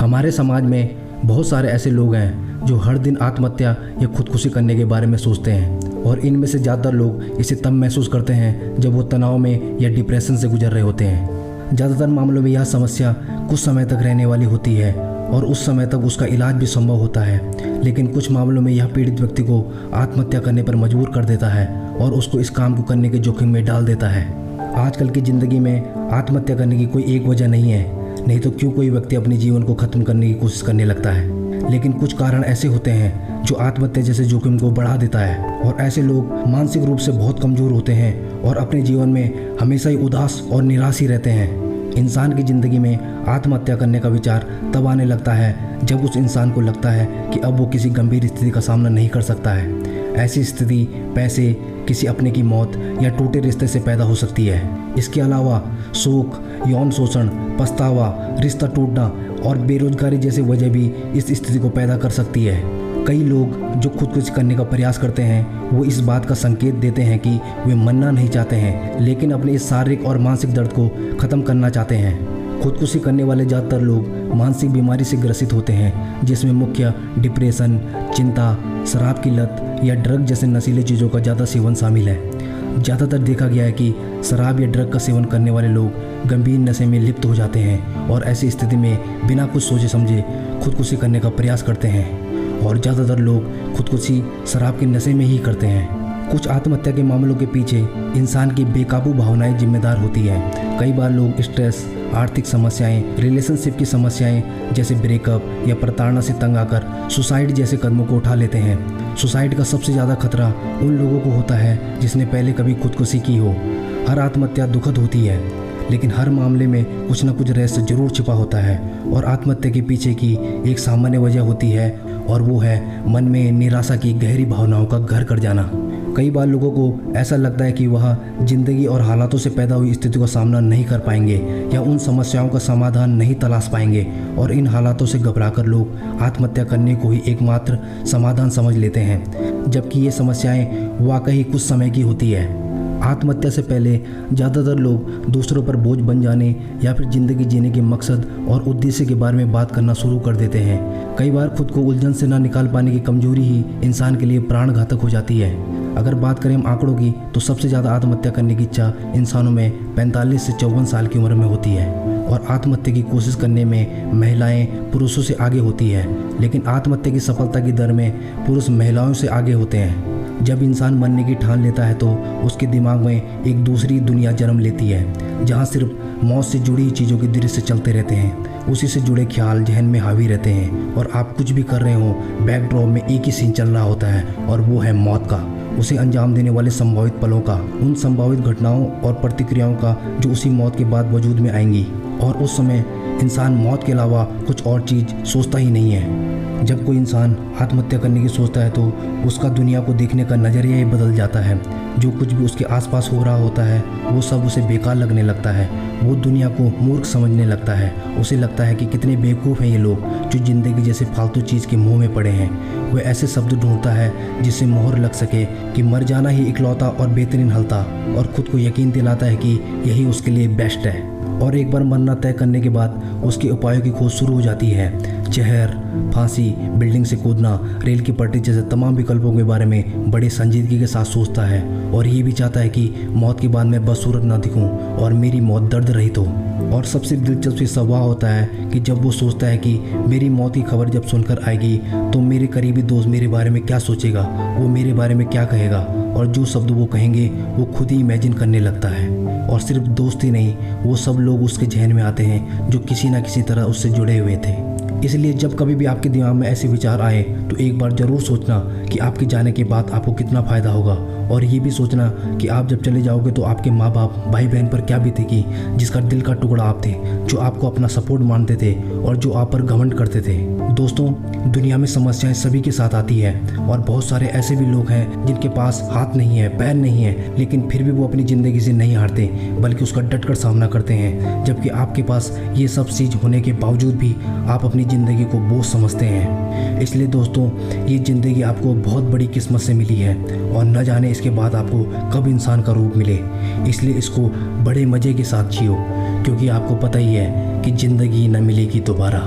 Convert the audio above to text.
हमारे समाज में बहुत सारे ऐसे लोग हैं जो हर दिन आत्महत्या या खुदकुशी करने के बारे में सोचते हैं और इनमें से ज़्यादातर लोग इसे तब महसूस करते हैं जब वो तनाव में या डिप्रेशन से गुजर रहे होते हैं। ज़्यादातर मामलों में यह समस्या कुछ समय तक रहने वाली होती है और उस समय तक उसका इलाज भी संभव होता है, लेकिन कुछ मामलों में यह पीड़ित व्यक्ति को आत्महत्या करने पर मजबूर कर देता है और उसको इस काम को करने के जोखिम में डाल देता है। आजकल की ज़िंदगी में आत्महत्या करने की कोई एक वजह नहीं है, नहीं तो क्यों कोई व्यक्ति अपने जीवन को ख़त्म करने की कोशिश करने लगता है। लेकिन कुछ कारण ऐसे होते हैं जो आत्महत्या जैसे जोखिम को बढ़ा देता है और ऐसे लोग मानसिक रूप से बहुत कमज़ोर होते हैं और अपने जीवन में हमेशा ही उदास और निराश ही रहते हैं। इंसान की ज़िंदगी में आत्महत्या करने का विचार तब आने लगता है जब उस इंसान को लगता है कि अब वो किसी गंभीर स्थिति का सामना नहीं कर सकता है। ऐसी स्थिति पैसे, किसी अपने की मौत या टूटे रिश्ते से पैदा हो सकती है। इसके अलावा शोक, यौन शोषण, पछतावा, रिश्ता टूटना और बेरोजगारी जैसी वजह भी इस स्थिति को पैदा कर सकती है। कई लोग जो खुदकुशी करने का प्रयास करते हैं वो इस बात का संकेत देते हैं कि वे मरना नहीं चाहते हैं, लेकिन अपने इस शारीरिक और मानसिक दर्द को ख़त्म करना चाहते हैं। खुदकुशी करने वाले ज़्यादातर लोग मानसिक बीमारी से ग्रसित होते हैं, जिसमें मुख्य डिप्रेशन, चिंता, शराब की लत या ड्रग जैसे नशीले चीज़ों का ज़्यादा सेवन शामिल है। ज़्यादातर देखा गया है कि शराब या ड्रग का सेवन करने वाले लोग गंभीर नशे में लिप्त हो जाते हैं और ऐसी स्थिति में बिना कुछ सोचे समझे खुदकुशी करने का प्रयास करते हैं और ज़्यादातर लोग खुदकुशी शराब के नशे में ही करते हैं। कुछ आत्महत्या के मामलों के पीछे इंसान की बेकाबू भावनाएं जिम्मेदार होती हैं। कई बार लोग स्ट्रेस, आर्थिक समस्याएं, रिलेशनशिप की समस्याएं जैसे ब्रेकअप या प्रताड़ना से तंग आकर सुसाइड जैसे कदमों को उठा लेते हैं। सुसाइड का सबसे ज़्यादा खतरा उन लोगों को होता है जिसने पहले कभी खुदकुशी की हो। हर आत्महत्या दुखद होती है, लेकिन हर मामले में कुछ न कुछ रहस्य जरूर छिपा होता है और आत्महत्या के पीछे की एक सामान्य वजह होती है और वो है मन में निराशा की गहरी भावनाओं का घर कर जाना। कई बार लोगों को ऐसा लगता है कि वह जिंदगी और हालातों से पैदा हुई स्थिति का सामना नहीं कर पाएंगे या उन समस्याओं का समाधान नहीं तलाश पाएंगे और इन हालातों से घबराकर लोग आत्महत्या करने को ही एकमात्र समाधान समझ लेते हैं, जबकि ये समस्याएं वाकई कुछ समय की होती है। आत्महत्या से पहले ज़्यादातर लोग दूसरों पर बोझ बन जाने या फिर ज़िंदगी जीने के मकसद और उद्देश्य के बारे में बात करना शुरू कर देते हैं। कई बार खुद को उलझन से ना निकाल पाने की कमजोरी ही इंसान के लिए प्राण घातक हो जाती है। अगर बात करें हम आंकड़ों की तो सबसे ज़्यादा आत्महत्या करने की इच्छा इंसानों में 45 से 54 साल की उम्र में होती है और आत्महत्या की कोशिश करने में महिलाएं पुरुषों से आगे होती है, लेकिन आत्महत्या की सफलता की दर में पुरुष महिलाओं से आगे होते हैं। जब इंसान मरने की ठान लेता है तो उसके दिमाग में एक दूसरी दुनिया जन्म लेती है जहाँ सिर्फ मौत से जुड़ी चीज़ों के दृश्य चलते रहते हैं। उसी से जुड़े ख्याल जहन में हावी रहते हैं और आप कुछ भी कर रहे हो बैकड्रॉप में एक ही सीन चल रहा होता है और वो है मौत का, उसे अंजाम देने वाले संभावित पलों का, उन संभावित घटनाओं और प्रतिक्रियाओं का जो उसी मौत के बाद वजूद में आएंगी। और उस समय इंसान मौत के अलावा कुछ और चीज़ सोचता ही नहीं है। जब कोई इंसान आत्महत्या करने की सोचता है तो उसका दुनिया को देखने का नज़रिया ही बदल जाता है। जो कुछ भी उसके आसपास हो रहा होता है वो सब उसे बेकार लगने लगता है। वो दुनिया को मूर्ख समझने लगता है। उसे लगता है कि कितने बेवकूफ़ हैं ये लोग जो ज़िंदगी जैसे फालतू चीज़ के मुंह में पड़े हैं। वह ऐसे शब्द ढूंढता है जिससे मोहर लग सके कि मर जाना ही इकलौता और बेहतरीन हल था और ख़ुद को यकीन दिलाता है कि यही उसके लिए बेस्ट है। और एक बार मरना तय करने के बाद उसके उपायों की खोज शुरू हो जाती है। जहर, फांसी, बिल्डिंग से कूदना, रेल की पटरी जैसे तमाम विकल्पों के बारे में बड़े संजीदगी के साथ सोचता है और ये भी चाहता है कि मौत के बाद मैं बदसूरत ना दिखूं और मेरी मौत दर्द रहित हो। और सबसे दिलचस्प सवाल होता है कि जब वो सोचता है कि मेरी मौत की खबर जब सुनकर आएगी तो मेरे करीबी दोस्त मेरे बारे में क्या सोचेगा, वो मेरे बारे में क्या कहेगा, और जो शब्द वो कहेंगे वो खुद ही इमेजिन करने लगता है। और सिर्फ दोस्त ही नहीं, वो सब लोग उसके जहन में आते हैं जो किसी न किसी तरह उससे जुड़े हुए थे। इसलिए जब कभी भी आपके दिमाग में ऐसे विचार आए तो एक बार ज़रूर सोचना कि आपके जाने के बाद आपको कितना फ़ायदा होगा, और ये भी सोचना कि आप जब चले जाओगे तो आपके माँ बाप, भाई बहन पर क्या बीतेगी, जिसका दिल का टुकड़ा आप थे, जो आपको अपना सपोर्ट मानते थे और जो आप पर घमंड करते थे। दोस्तों, दुनिया में समस्याएं सभी के साथ आती है और बहुत सारे ऐसे भी लोग हैं जिनके पास हाथ नहीं है, पैर नहीं है, लेकिन फिर भी वो अपनी ज़िंदगी से नहीं हारते बल्कि उसका डटकर सामना करते हैं। जबकि आपके पास ये सब चीज़ होने के बावजूद भी आप अपनी ज़िंदगी को बोझ समझते हैं। इसलिए दोस्तों, ये ज़िंदगी आपको बहुत बड़ी किस्मत से मिली है और न जाने इसके बाद आपको कब इंसान का रूप मिले। इसलिए इसको बड़े मज़े के साथ जियो, क्योंकि आपको पता ही है कि ज़िंदगी न मिलेगी दोबारा।